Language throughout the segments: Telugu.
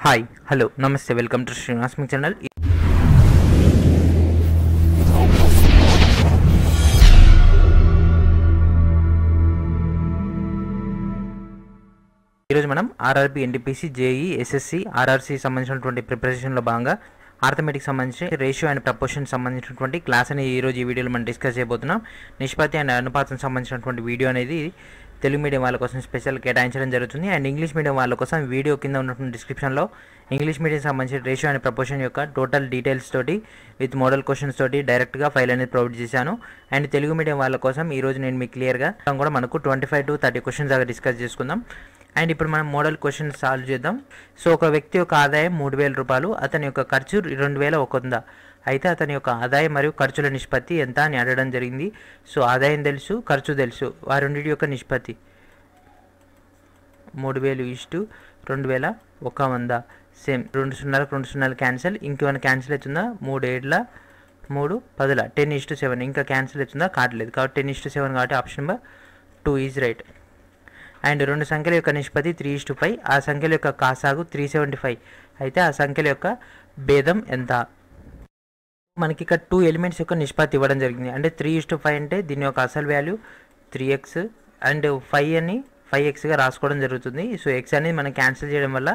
హాయ్ హలో నమస్తే welcome to Srinivas me channel. ఈరోజు మనం RRB NTPC JEE SSC RRC సంబంధించినటువంటి ప్రిపరేషన్లో భాగంగా ఆర్థమెటిక్ సంబంధించి రేషియో అండ్ ప్రపోర్షన్ సంబంధించినటువంటి క్లాస్ అనేది ఈరోజు ఈ వీడియోలో మనం డిస్కస్ చేయబోతున్నాం. నిష్పత్తి అండ్ అనుపాతం సంబంధించినటువంటి వీడియో అనేది తెలుగు మీడియం వాళ్ళ కోసం స్పెషల్ కేటాయించడం జరుగుతుంది. అండ్ ఇంగ్లీష్ మీడియం వాళ్ళ కోసం వీడియో కింద ఉన్నటువంటి డిస్క్రిప్షన్లో ఇంగ్లీష్ మీడియం సంబంధించిన రేషియో అండ్ ప్రపోర్షన్ యొక్క టోటల్ డీటెయిల్స్ తోటి విత్ మోడల్ క్వశ్చన్స్ తోటి డైరెక్ట్గా ఫైల్ అనేది ప్రొవైడ్ చేశాను. అండ్ తెలుగు మీడియం వాళ్ళ కోసం ఈరోజు నేను మీకు క్లియర్గా కూడా మనకు 25 to 30 క్వశ్చన్స్ దాకా డిస్కస్ చేసుకుందాం. అండ్ ఇప్పుడు మనం మోడల్ క్వశ్చన్ సాల్వ్ చేద్దాం. సో ఒక వ్యక్తి యొక్క ఆదాయం 3,000 రూపాయలు, అతని యొక్క ఖర్చు 2,100. అయితే అతని యొక్క ఆదాయం మరియు ఖర్చుల నిష్పత్తి ఎంత అని అడగడం జరిగింది. సో ఆదాయం తెలుసు, ఖర్చు తెలుసు, ఆ రెండింటి యొక్క నిష్పత్తి 3,000:2,100. సేమ్ 2 సున్నాలకు 2 సున్నాలు క్యాన్సిల్. ఇంకేమైనా క్యాన్సిల్ అవుతుందా? 3 7 3 10 10:7. ఇంకా క్యాన్సిల్ అవుతుందా? కావట్లేదు. కాబట్టి 10:7 కాబట్టి option number 2 is right. And రెండు సంఖ్యల యొక్క నిష్పత్తి 3:5. ఆ సంఖ్యల యొక్క కాసాగు 375. అయితే ఆ సంఖ్యల యొక్క భేదం ఎంత? మనకి ఇక్కడ 2 ఎలిమెంట్స్ యొక్క నిష్పత్తి ఇవ్వడం జరిగింది. అంటే 3:5 అంటే దీని యొక్క అసలు వాల్యూ 3x అండ్ 5 అని 5xగా రాసుకోవడం జరుగుతుంది. సో x అనేది మనం క్యాన్సిల్ చేయడం వల్ల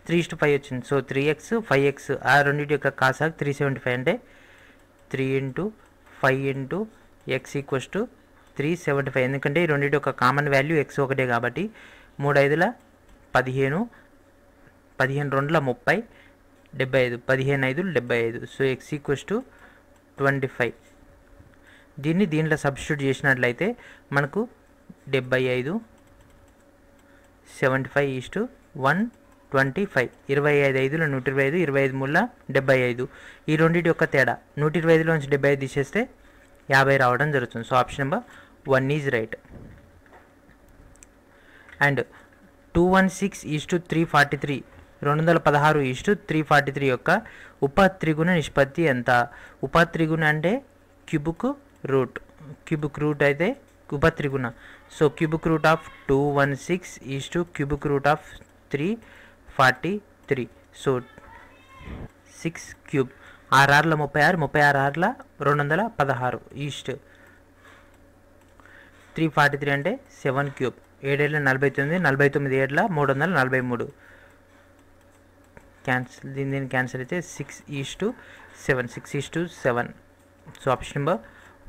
3:5 వచ్చింది. సో 3x 5x ఆ రెండింటి యొక్క కాసాగు 375. అంటే 3 × 5 × x = 375. ఎందుకంటే ఈ రెండింటి యొక్క కామన్ వాల్యూ x ఒకటే కాబట్టి 3 5 15 15 2 30 75 15 5 75. So x = 25. దీంట్లో సబ్స్టిట్యూట్ చేసినట్లయితే మనకు 75 75:125. 25 5 125, 25 3 75. ఈ రెండింటి యొక్క తేడా 125లోంచి 75 తీసేస్తే 50 రావడం జరుగుతుంది. So option number 1 is right. And 216:343 216:343 యొక్క ఉప త్రిగుణ నిష్పత్తి ఎంత? ఉప త్రిగుణ అంటే క్యూబిక్ రూట్ అయితే ఉప త్రిగుణ. So cubic root of 216 cubic root of 343. So 6 cube 6 6 36 36 216 ఈస్ట్ 343 అంటే 7 క్యూబ్ 7 49 49 7 343. క్యాన్సిల్ దీన్ని క్యాన్సిల్ అయితే 6:7 6:7. So option number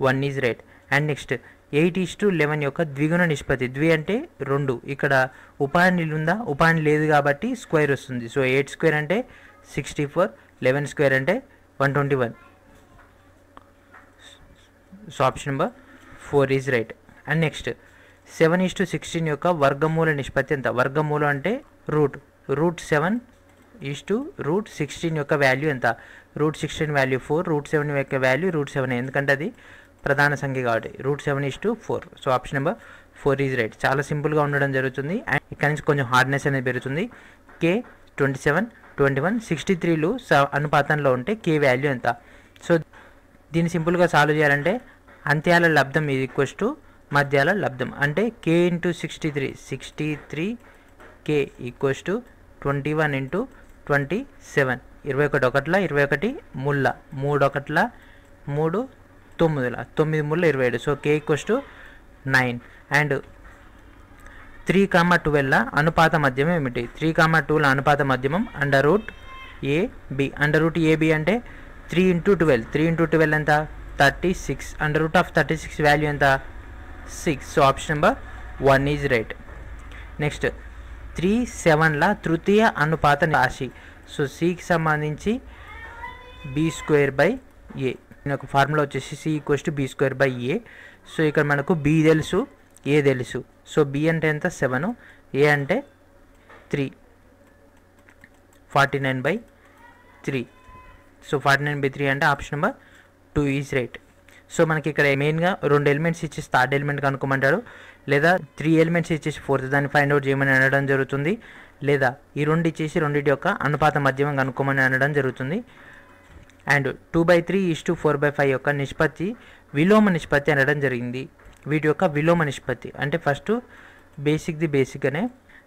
1 is right. And next 8:11 యొక్క ద్విగుణ నిష్పత్తి. అంటే 2. ఇక్కడ ఉపాధి ఉందా? ఉపాధి లేదు కాబట్టి స్క్వేర్ వస్తుంది. సో 8² అంటే 64, 11² అంటే 121. So option number 4 is right. And next 7:16 యొక్క వర్గమూల నిష్పత్తి ఎంత? వర్గమూలం అంటే రూట్ 7:16 యొక్క వాల్యూ ఎంత? √16 వాల్యూ 4, √7 యొక్క వాల్యూ √7. ఎందుకంటే అది ప్రధాన సంఖ్య కాబట్టి √7:4. So option number 4 is right. చాలా సింపుల్గా ఉండడం జరుగుతుంది. అండ్ ఇక్కడ నుంచి కొంచెం హార్డ్నెస్ అనేది పెరుగుతుంది. K 27 21 63లు అనుపాతంలో ఉంటే K వాల్యూ ఎంత? సో దీన్ని సింపుల్గా సాల్వ్ చేయాలంటే అంత్యాల లబ్ధం = మధ్యాల లబ్ధం. అంటే K × 63 63K = 21 × 27. 21 ఒకట్ల 21 ముళ్ళ 3 ఒకట్ల 3 9 9 ముళ్ళ 27. So K = 9. అండ్ 3,12 అనుపాత మధ్యమం ఏమిటి? 3,2 అనుపాత మధ్యమం √AB. √AB అంటే 3 × 12 3 × 12 ఎంత? 36. √36 వాల్యూ ఎంత? 6. So option number 1 is right. Next 3 7ల తృతీయ అనుపాత రాశి. సో Cకి సంబంధించి B²/A. ఒక ఫార్ములా వచ్చేసి C = B²/A. సో ఇక్కడ మనకు B తెలుసు, A తెలుసు. సో B అంటే ఎంత? 7, A అంటే 3 49/3. సో 49/3 అంటే option number 2 is right. So మనకి ఇక్కడ మెయిన్గా 2 ఎలిమెంట్స్ ఇచ్చేసి థర్డ్ ఎలిమెంట్ కనుక్కోమంటాడు, లేదా 3 ఎలిమెంట్స్ ఇచ్చేసి ఫోర్త్ దాన్ని ఫైండ్ అవుట్ చేయమని అనడం జరుగుతుంది, లేదా ఈ 2 ఇచ్చేసి రెండింటి యొక్క అనుపాత మధ్యమం కనుక్కోమని అనడం జరుగుతుంది. అండ్ 2/3:4/5 యొక్క నిష్పత్తి విలోమ నిష్పత్తి అనడం జరిగింది. వీటి యొక్క విలోమ నిష్పత్తి అంటే ఫస్ట్ బేసిక్ది బేసిక్గానే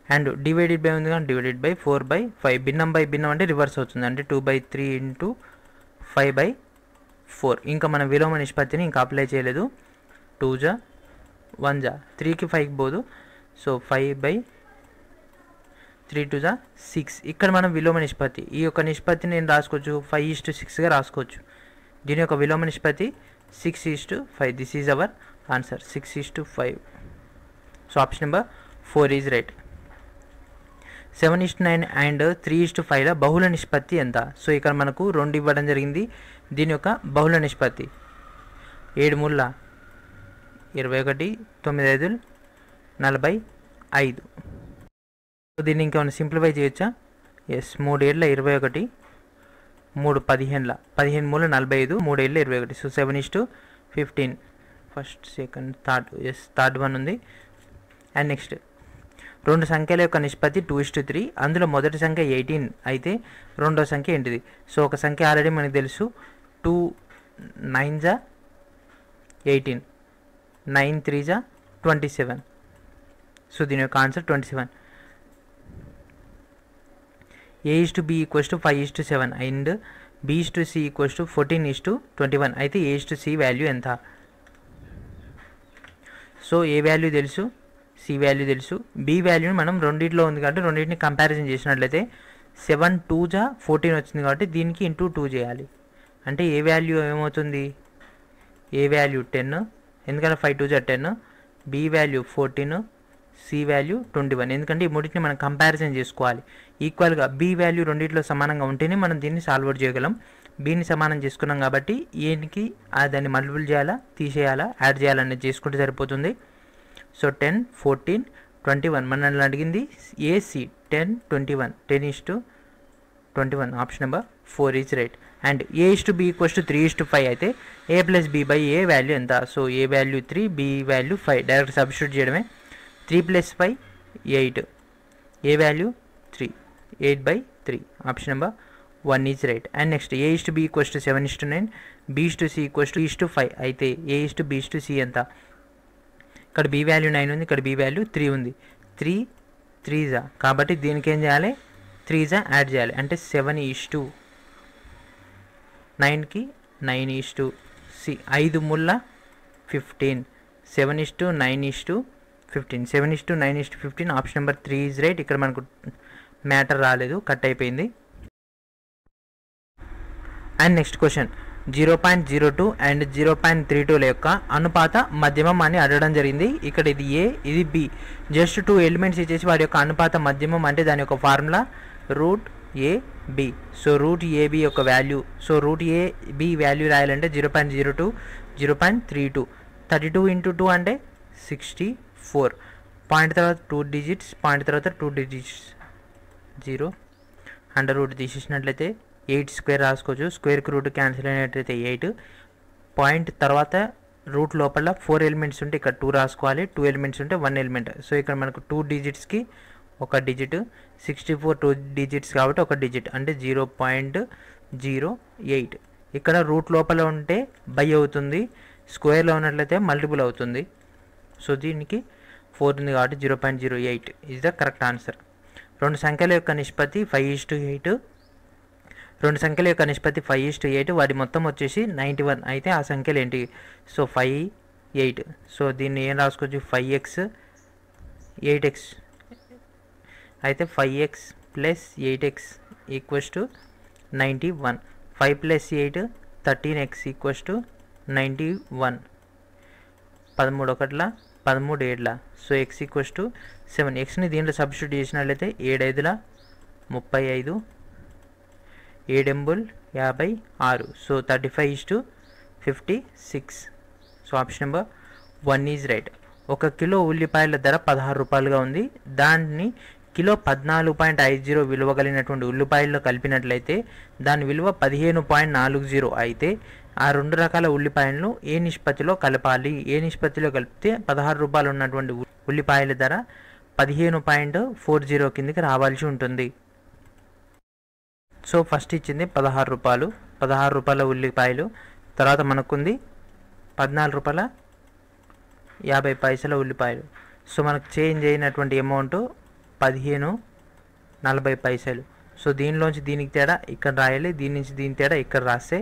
అండ్ డివైడెడ్ బై ఉంది కానీ డివైడెడ్ బై 4/5. భిన్నం బై భిన్నం అంటే రివర్స్ అవుతుంది, అంటే 2/3 ఇంటూ 5/4. ఇంకా మనం విలోమ నిష్పత్తిని ఇంకా అప్లై చేయలేదు. 2 జా 1 జా 3కి 5కి పోదు, సో 5/3 2 జా 6. ఇక్కడ మనం విలోమ నిష్పత్తి, ఈ యొక్క నిష్పత్తిని నేను రాసుకోవచ్చు 5:6గా రాసుకోవచ్చు. దీని యొక్క విలోమ నిష్పత్తి 6:5. This is our answer, 6:5. So option number 4 is right. 7:9 and 3:5ల బహుళ నిష్పత్తి ఎంత? సో ఇక్కడ మనకు 2 ఇవ్వడం జరిగింది. దీని యొక్క బహుళ నిష్పత్తి 7 3 21, 9 5 45. సో దీన్ని ఇంకేమైనా సింప్లిఫై చేయొచ్చా? Yes, 3 7 21, 3 15 15 3 45, 3 7 21. So 7:15. First second third, yes third one ఉంది. అండ్ నెక్స్ట్ 2 సంఖ్యల యొక్క నిష్పత్తి 2:3. అందులో మొదటి సంఖ్య 18 అయితే రెండో సంఖ్య ఏంటిది? సో ఒక సంఖ్య ఆల్రెడీ మనకు తెలుసు, 2 9 జా 18, 9 3 జా 27. సో దీని యొక్క ఆన్సర్ 27. A:B = 5:7 అండ్ B:C = 14:21 అయితే A:C వాల్యూ ఎంత? సో ఏ వాల్యూ తెలుసు, సి వాల్యూ తెలుసు. బి వాల్యూని మనం రెండింటిలో ఉంది కాబట్టి రెండింటిని కంపారిజన్ చేసినట్లయితే 7 2 జా 14 వచ్చింది కాబట్టి దీనికి ఇంటూ 2 చేయాలి. అంటే ఏ వాల్యూ ఏమవుతుంది? ఏ వాల్యూ 10, ఎందుకంటే 5 2 జా 10, బి వాల్యూ 14, సి వాల్యూ 21. ఎందుకంటే ఈ మూడింటిని మనం కంపారిజన్ చేసుకోవాలి. ఈక్వల్గా బి వాల్యూ రెండింటిలో సమానంగా ఉంటేనే మనం దీన్ని సాల్వ్ అవుట్ చేయగలం. బీని సమానం చేసుకున్నాం కాబట్టి ఏనికి దాన్ని మల్టిపుల్ చేయాలా, తీసేయాలా, యాడ్ చేయాలనేది చేసుకుంటే సరిపోతుంది. సో 10 14 21 మనల్ని అడిగింది ఏసి 10 21, 10:21. Option number 4 is right. And A:B = 3:5 అయితే A+B/A వాల్యూ ఎంత? So A value 3, B value 5. Direct substitute చేయడమే. 3 + 5 8, A value 3, 8/3. Option number 1 is right. And next A:B = 7:9, B:C = 3:5 అయితే A:B:C ఎంత? ఇక్కడ బి వాల్యూ 9 ఉంది, ఇక్కడ బి వాల్యూ 3 ఉంది. 3 3 జా కాబట్టి దీనికి ఏం చేయాలి? 3 జా యాడ్ చేయాలి. అంటే 7:9కి 9:C 5 3 15, 7:9:15, 7:9:15. Option number 3 is right. ఇక్కడ మనకు మ్యాటర్ రాలేదు, కట్ అయిపోయింది. అండ్ నెక్స్ట్ క్వశ్చన్ 0.02 అండ్ 0.32ల యొక్క అనుపాత మధ్యమం అని అడగడం జరిగింది. ఇక్కడ ఇది ఏ, ఇది బి. జస్ట్ 2 ఎలిమెంట్స్ ఇచ్చేసి వారి యొక్క అనుపాత మధ్యమం అంటే దాని యొక్క ఫార్ములా √AB. సో √AB యొక్క వాల్యూ, సో √AB వాల్యూ రాయాలంటే 0.02, 0.32. 32 × 2 అంటే 64. పాయింట్ తర్వాత 2 డిజిట్స్, పాయింట్ తర్వాత 2 డిజిట్స్, 0 అండర్ రూట్ తీసేసినట్లయితే 8² రాసుకోవచ్చు. స్క్వేర్కి రూట్ క్యాన్సిల్ అయినట్లయితే 8. పాయింట్ తర్వాత రూట్ లోపల 4 ఎలిమెంట్స్ ఉంటే ఇక్కడ 2 రాసుకోవాలి, 2 ఎలిమెంట్స్ ఉంటే 1 ఎలిమెంట్. సో ఇక్కడ మనకు 2 డిజిట్స్కి 1 డిజిట్, 64 2 డిజిట్స్ కాబట్టి 1 డిజిట్ అంటే 0.08. ఇక్కడ రూట్ లోపల ఉంటే బై అవుతుంది, స్క్వేర్లో ఉన్నట్లయితే మల్టిపుల్ అవుతుంది. సో దీనికి 4 ఉంది కాబట్టి 0.08 ఈజ్ ద కరెక్ట్ ఆన్సర్. 2 సంఖ్యల యొక్క నిష్పత్తి 5:8. 2 సంఖ్యల యొక్క నిష్పత్తి 5:8, వాటి మొత్తం వచ్చేసి 91 అయితే ఆ సంఖ్యలు ఏంటి? సో 5 8. సో దీన్ని ఏం రాసుకోవచ్చు? 5x 8x అయితే 5x + 8x = 91. 5 + 8 13x = 91. 13 1 13 7. So x = 7. xని దీంట్లో సబ్స్టిట్యూట్ చేసినట్లయితే 7 5 35, 7 8 56. So 35:56. So option number 1 is right. 1 kilo ఉల్లిపాయల ధర 16 రూపాయలుగా ఉంది. దాన్ని కిలో 14.50 విలువ కలిగినటువంటి ఉల్లిపాయల్లో కలిపినట్లయితే దాని విలువ 15.40 అయితే ఆ 2 రకాల ఉల్లిపాయలను ఏ నిష్పత్తిలో కలపాలి? ఏ నిష్పత్తిలో కలిపితే 16 రూపాయలు ఉన్నటువంటి ఉల్లిపాయల ధర 15.40 కిందకి రావాల్సి ఉంటుంది. సో ఫస్ట్ ఇచ్చింది 16 రూపాయలు, 16 రూపాయల ఉల్లిపాయలు. తర్వాత మనకుంది 14 రూపాయల 50 పైసల ఉల్లిపాయలు. సో మనకు చేంజ్ అయినటువంటి అమౌంట్ 15.40. సో దీనిలోంచి దీనికి తేడా ఇక్కడ రాయాలి, దీని నుంచి దీని తేడా ఇక్కడ రాస్తే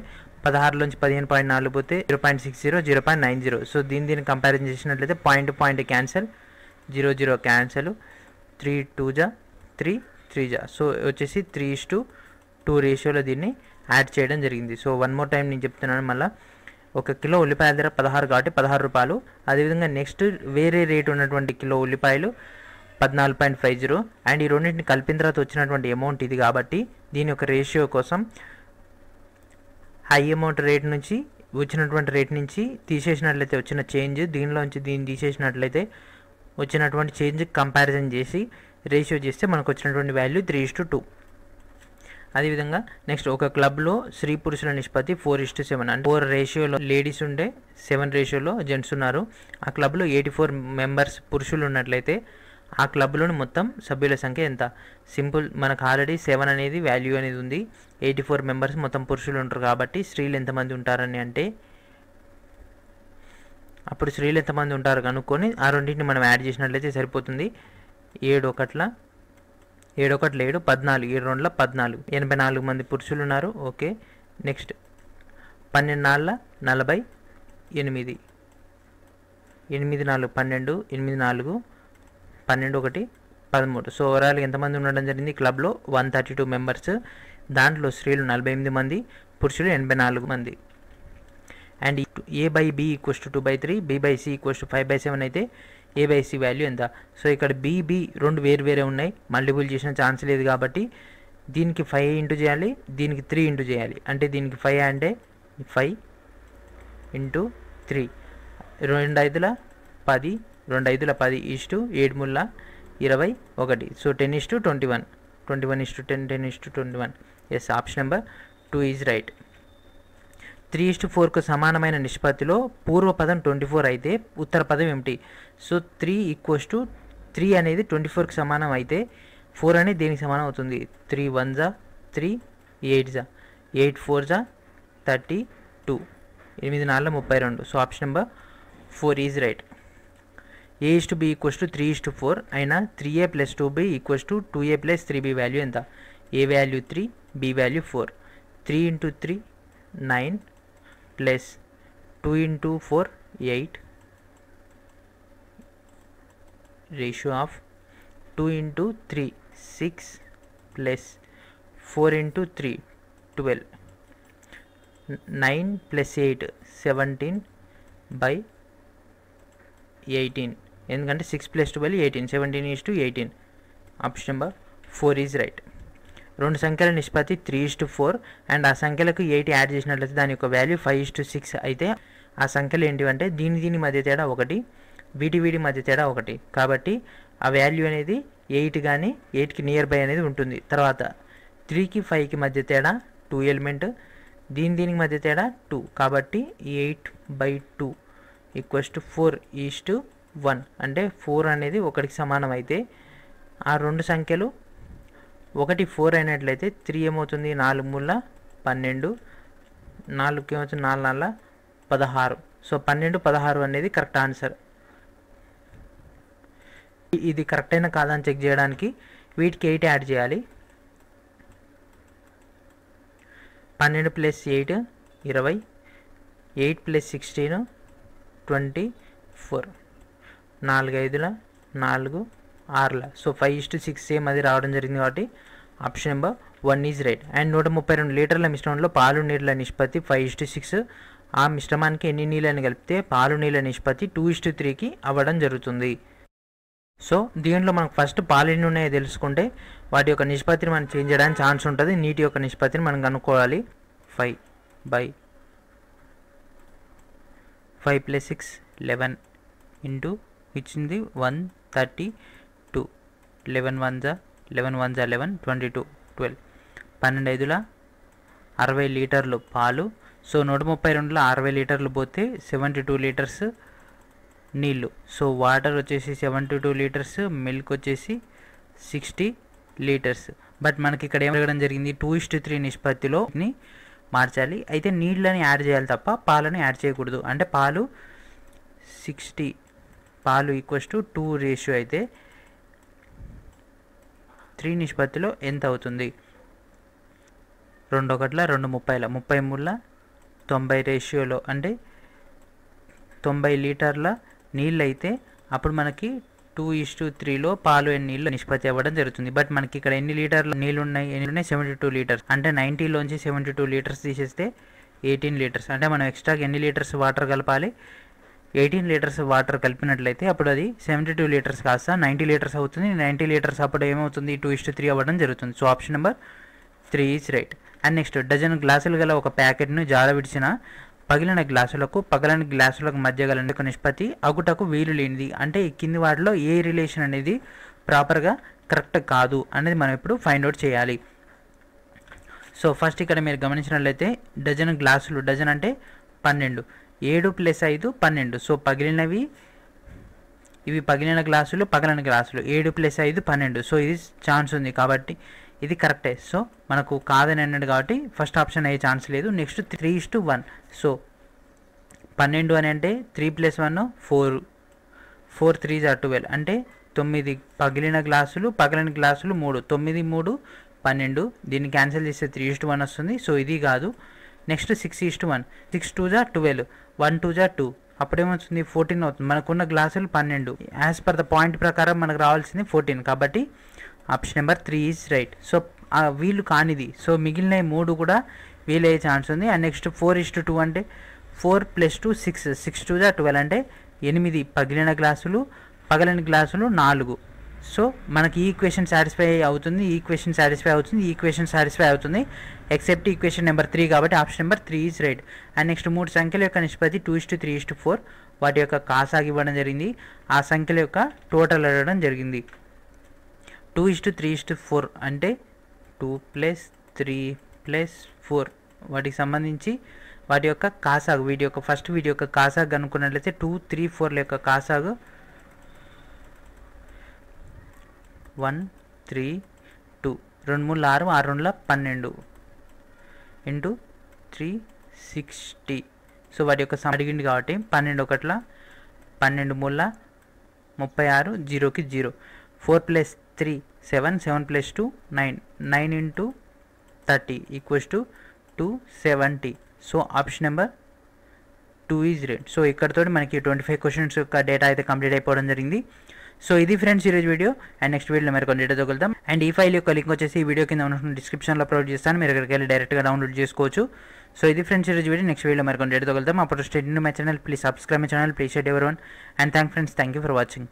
16లోంచి 15.4 పోతే 0.60, 0.90. సో దీన్ని కంపారిజన్ చేసినట్లయితే పాయింట్ క్యాన్సల్, 0 క్యాన్సల్, 3 2 జా 3 3 జా. సో వచ్చేసి 3:2 రేషియోలో దీన్ని యాడ్ చేయడం జరిగింది. సో వన్ మోర్ టైం నేను చెప్తున్నాను మళ్ళీ. 1 కిలో ఉల్లిపాయల ధర 16 కాబట్టి 16 రూపాయలు. అదేవిధంగా నెక్స్ట్ వేరే రేట్ ఉన్నటువంటి కిలో ఉల్లిపాయలు 14.50. అండ్ ఈ రెండింటిని కలిపిన తర్వాత వచ్చినటువంటి అమౌంట్ ఇది కాబట్టి దీని యొక్క రేషియో కోసం హై అమౌంట్ రేట్ నుంచి వచ్చినటువంటి రేట్ నుంచి తీసేసినట్లయితే వచ్చిన చేంజ్, దీనిలోంచి దీన్ని తీసేసినట్లయితే వచ్చినటువంటి చేంజ్ కంపారిజన్ చేసి రేషియో చేస్తే మనకు వచ్చినటువంటి వాల్యూ 3:2. అదేవిధంగా నెక్స్ట్ ఒక క్లబ్లో స్త్రీ పురుషుల నిష్పత్తి 4:7. అంటే 4 రేషియోలో లేడీస్ ఉంటే 7 రేషియోలో జెంట్స్ ఉన్నారు. ఆ క్లబ్లో 84 మెంబర్స్ పురుషులు ఉన్నట్లయితే ఆ క్లబ్లోని మొత్తం సభ్యుల సంఖ్య ఎంత? సింపుల్, మనకు ఆల్రెడీ 7 అనేది వాల్యూ అనేది ఉంది. 84 మెంబర్స్ మొత్తం పురుషులు ఉంటారు కాబట్టి స్త్రీలు ఎంతమంది ఉంటారని అంటే అప్పుడు స్త్రీలు ఎంతమంది ఉంటారు కనుక్కొని ఆ రెండింటిని మనం యాడ్ చేసినట్లయితే సరిపోతుంది. 7 1 7 14, 7 2 14, 84 మంది పురుషులు ఉన్నారు. Okay, next 12 4 48, 8 4 12, 8 4 12 1 13. సో ఓవరాల్గా ఎంతమంది ఉండడం జరిగింది క్లబ్లో? 132 మెంబర్స్. దాంట్లో స్త్రీలు 48 మంది, పురుషులు 84 మంది. అండ్ A/B = 2/3, B/C = 5/7 అయితే A/C వాల్యూ ఎంత? సో ఇక్కడ B రెండు వేరే ఉన్నాయి, మల్టిపుల్ చేసిన ఛాన్స్ లేదు కాబట్టి దీనికి 5 ఇంటూ చేయాలి, దీనికి 3 ఇంటూ చేయాలి. అంటే దీనికి 5 అంటే 5 × 3, 2 5 10, 2 5 10 7 3 21. సో 10:21, 21:10, 10:21. Yes, option number 2 is right. 3:4కు సమానమైన నిష్పత్తిలో పూర్వపదం 24 అయితే ఉత్తర పదం ఏమిటి? సో 3 = 3 అనేది 24కి సమానం అయితే 4 అనేది దేనికి సమానం అవుతుంది? 3 1 జా 3, 8 జా 8 4 జా 32, 8 4 32. So option number 4 is right. A/B = 3:4 అయినా 3A + 2B = 2A + 3B value ఎంత? A value 3, B value 4. 3 × 3 9 plus 2 × 4 8, ratio of 2 × 3 6 plus 4 × 3 12, 9 + 8 17/18. ఎందుకంటే 6 + 12 18, 17:18. Option number 4 is right. రెండు సంఖ్యల నిష్పత్తి 3:4 అండ్ ఆ సంఖ్యలకు 8 యాడ్ చేసినట్లయితే దాని యొక్క వాల్యూ 5:6 అయితే ఆ సంఖ్యలు ఏంటివంటే దీని మధ్య తేడా 1, వీటి మధ్య తేడా 1. కాబట్టి ఆ వాల్యూ అనేది 8 కానీ 8కి నియర్ బై అనేది ఉంటుంది. తర్వాత 3కి 5కి మధ్య తేడా 2 ఎలిమెంట్, దీనికి మధ్య తేడా 2. కాబట్టి 8/2 = 4:1. అంటే 4 అనేది 1కి సమానం అయితే ఆ రెండు సంఖ్యలు 1 4 అయినట్లయితే 3 ఏమవుతుంది? 4 3 12, 4కి ఏమవుతుంది? 4 4 16. సో 12 16 అనేది కరెక్ట్ ఆన్సర్. ఇది కరెక్ట్ అయినా కాదని చెక్ చేయడానికి వీటికి 8 యాడ్ చేయాలి. 12 + 8 20, 8 + 16 24, 4 5 4 6. సో 5:6 సేమ్ అది రావడం జరిగింది కాబట్టి option number 1 is right. And 132 లీటర్ల మిశ్రమంలో పాలు నీళ్ళ నిష్పత్తి 5:6. ఆ మిశ్రమానికి ఎన్ని నీళ్ళని కలిపితే పాలు నీళ్ళ నిష్పత్తి 2:3కి అవ్వడం జరుగుతుంది? సో దీంట్లో మనకు ఫస్ట్ పాలు ఎన్ని ఉన్నాయో తెలుసుకుంటే వాటి యొక్క నిష్పత్తిని మనం చేంజ్ చేయడానికి ఛాన్స్ ఉంటుంది. నీటి యొక్క నిష్పత్తిని మనం కనుక్కోవాలి. 5 + 6 11 ఇంటూ ఇచ్చింది 132, 11 1 11 11 22 12, 12 5 60 లీటర్లు పాలు. సో 132లో 60 లీటర్లు పోతే 72 లీటర్స్ నీళ్ళు. సో వాటర్ వచ్చేసి 72 లీటర్స్, మిల్క్ వచ్చేసి 60 లీటర్స్. బట్ మనకి ఇక్కడ ఏం జరగడం జరిగింది? 2:3 నిష్పత్తిలో మార్చాలి. అయితే నీళ్ళని యాడ్ చేయాలి తప్ప పాలని యాడ్ చేయకూడదు. అంటే పాలు 60, పాలు = 2 రేషియో అయితే 3 నిష్పత్తిలో ఎంత అవుతుంది? 2 1 2 30 33 90 రేషియోలో అంటే 90 లీటర్ల నీళ్ళు అయితే అప్పుడు మనకి 2:3లో పాలు అండ్ నీళ్ళు నిష్పత్తి అవ్వడం జరుగుతుంది. బట్ మనకి ఇక్కడ ఎన్ని లీటర్ల నీళ్ళు ఉన్నాయి? 72 లీటర్స్. అంటే 90లోంచి 72 లీటర్స్ తీసేస్తే 18 లీటర్స్. అంటే మనం ఎక్స్ట్రాగా ఎన్ని లీటర్స్ వాటర్ కలపాలి? 18 లీటర్స్ వాటర్ కలిపినట్లయితే అప్పుడు అది 72 లీటర్స్ కాస్త 90 లీటర్స్ అవుతుంది. 90 లీటర్స్ అప్పుడు ఏమవుతుంది? 2:3 అవ్వడం జరుగుతుంది. So option number 3 is right. And next, dozen గ్లాసులు గల ఒక ప్యాకెట్ను జార విడిచిన పగిలిన గ్లాసులకు మధ్య గల నిష్పత్తి అగుటకు వీలు లేనిది. అంటే ఈ కింది వాటిలో ఏ రిలేషన్ అనేది ప్రాపర్గా కరెక్ట్ కాదు అనేది మనం ఇప్పుడు ఫైండ్ అవుట్ చేయాలి. సో ఫస్ట్ ఇక్కడ మీరు గమనించినట్లయితే డజన్ అంటే 12, 7 + 5 12. సో ఇవి పగిలిన గ్లాసులు 7 + 5 12. సో ఇది ఛాన్స్ ఉంది కాబట్టి ఇది కరెక్టే. సో మనకు కాదని అన్నాడు కాబట్టి ఫస్ట్ ఆప్షన్ అయ్యే ఛాన్స్ లేదు. నెక్స్ట్ 3:1. సో 12 అని అంటే 3 + 1 4, 4 3s are 12. అంటే 9 పగిలిన గ్లాసులు 3, 9 3 12. దీన్ని క్యాన్సిల్ చేస్తే 3:1 వస్తుంది. సో ఇది కాదు. Next 6:1. 6 2s are 12, 1 2s are 2. అప్పుడేమవుతుంది? 14 అవుతుంది. మనకున్న గ్లాసులు 12. యాజ్ పర్ ద పాయింట్ ప్రకారం మనకు రావాల్సింది 14. కాబట్టి option number 3 is right. So వీలు కానిది. సో మిగిలిన 3 కూడా వీలు అయ్యే ఛాన్స్ ఉంది. అండ్ నెక్స్ట్ 4:2 అంటే 4 + 2 6, 6 2s are 12. అంటే 8 పగిలిన గ్లాసులు 4. సో మనకి ఈ ఈక్వేషన్ సాటిస్ఫై అవుతుంది, ఈ ఈక్వేషన్ సాటిస్ఫై అవుతుంది ఎక్సెప్ట్ ఈక్వేషన్ నెంబర్ 3. కాబట్టి option number 3 is right. And next 3 సంఖ్యల యొక్క నిష్పత్తి 2:3:4. వాటి యొక్క కాసాగి ఇవ్వడం జరిగింది. ఆ సంఖ్యల యొక్క టోటల్ అడగడం జరిగింది. 2:3:4 అంటే 2 + 3 + 4. వాటికి సంబంధించి వాటి యొక్క కాసాగు వీటి యొక్క కాసాగు అనుకున్నట్లయితే 2 3 4ల యొక్క కాసాగు 1 3 2, 2 3 6, 6 2 12 ఇంటూ 360. సో వాటి యొక్క అడిగింది కాబట్టి 12 1 12 3 36, 0కి 0. 4 + 3 7, 7 + 2 9, 9 into 30 = 270. So option number 2 is right. So ఇక్కడతో మనకి 25 క్వశ్చన్స్ యొక్క డేటా అయితే కంప్లీట్ అయిపోవడం జరిగింది. సో ఇది ఫ్రెండ్స్ ఈరోజు వీడియో. అండ్ నెక్స్ట్ వీడియోలో మరి కొన్ని డేటాతో వెళ్తాం. అండ్ ఈ ఫైల్ యొక్క లింక్ వచ్చేసి ఈ వీడియో కింద ఉన్న డిస్క్రిప్షన్లో అప్లోడ్ చేస్తాను. మీరు ఇక్కడికి వెళ్ళి డైరెక్ట్గా డౌన్లోడ్ చేసుకోవచ్చు. సో ఇది ఫ్రెండ్స్ ఈరోజు వీడియో. నెక్స్ట్ వీడియోలో మరి కొన్ని డేటాతో వెళ్తాం. అప్పుడు stay tuned my channel. Please subscribe my channel. Please share everyone. And thank you for watching.